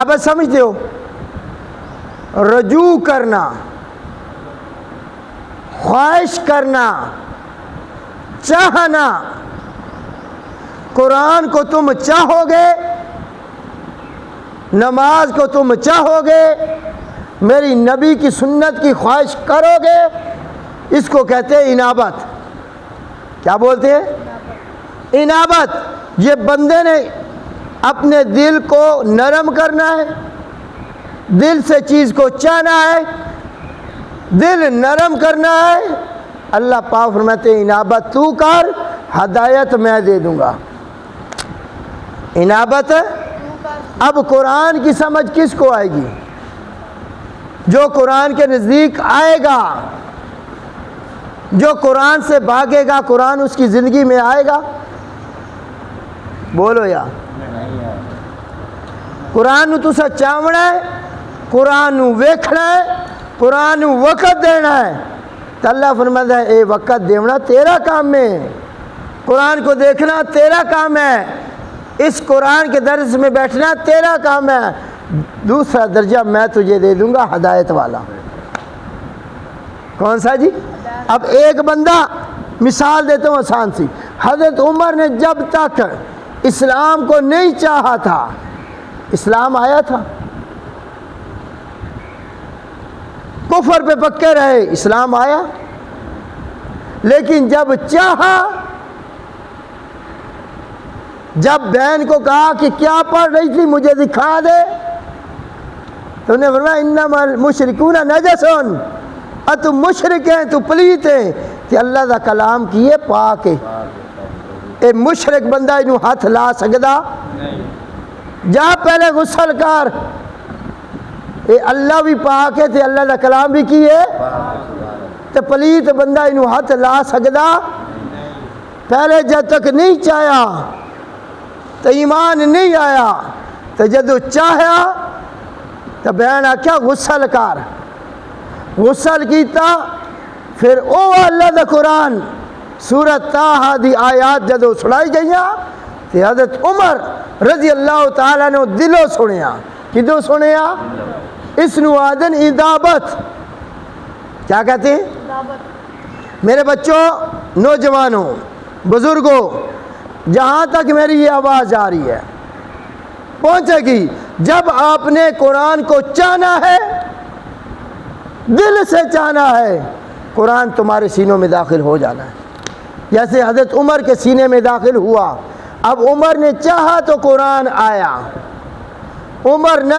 آپ سمجھتے ہو؟ رجوع کرنا، خواہش کرنا، چاہنا۔ قرآن کو تم چاہو گے، نماز کو تم چاہو گے، میری نبی کی سنت کی خواہش کرو گے، اس کو کہتے ہیں انابت۔ کیا بولتے ہیں؟ انابت۔ یہ بندے نے اپنے دل کو نرم کرنا ہے، دل سے چیز کو چاہنا ہے، دل نرم کرنا ہے۔ اللہ پاک فرماتے ہیں انابت تو کر، ہدایت میں دے دوں گا۔ انابت۔ اب قرآن کی سمجھ کس کو آئے گی؟ جو قرآن کے نزدیک آئے گا، جو قرآن سے بھاگے گا، قرآن اس کی زندگی میں آئے گا۔ بولو یا قرآن تو سا چاونا ہے، قرآن ویکھنا ہے، قرآن وقت دینا ہے۔ تو اللہ فرماتا ہے اے وقت دینا تیرا کام ہے، قرآن کو دیکھنا تیرا کام ہے، اس قرآن کے درس میں بیٹھنا تیرا کام ہے۔ دوسرا درجہ میں تجھے دے دوں گا ہدایت والا۔ کون سا جی؟ اب ایک بندہ، مثال دیتا ہوں آسان سی، حضرت عمر نے جب تک اسلام کو نہیں چاہا تھا، اسلام آیا تھا؟ کفر پہ پکے رہے، اسلام آیا؟ لیکن جب چاہا، جب بہن کو کہا کہ کیا پڑھ رہی تھی مجھے دکھا دے، تو انہیں فرمایا انما المشرکون نجس، تم مشرک ہیں، تو پلیت ہیں، کہ اللہ دا کلام کیے پاک ہے۔ اے مشرک بندہ انہوں ہاتھ لا سکدا؟ جا پہلے غسل کر، اے اللہ بھی پاک ہے تے اللہ دا کلام بھی کیے، تے پلیت بندہ انہوں ہاتھ لا سکدا؟ پہلے جب تک نہیں چاہیا تو ایمان نہیں آیا، تو جدو چاہیا تو بہن آکھیا غسل کر، غسل کیتا، پھر او اللہ دا قرآن سورۃ طٰہٰ دی آیات جدو سنائی گئیاں تو حضرت عمر رضی اللہ تعالیٰ نے دلوں سنیا۔ کدوں سنیا؟ اس نوادن ادابت۔ کیا کہتے ہیں؟ میرے بچوں، نوجوانوں، بزرگوں، جہاں تک میری یہ آواز آ رہی ہے پہنچے گی، جب آپ نے قرآن کو چاہنا ہے، دل سے چاہنا ہے، قرآن تمہارے سینوں میں داخل ہو جانا ہے، جیسے حضرت عمر کے سینے میں داخل ہوا۔ اب عمر نے چاہا تو قرآن آیا، عمر نے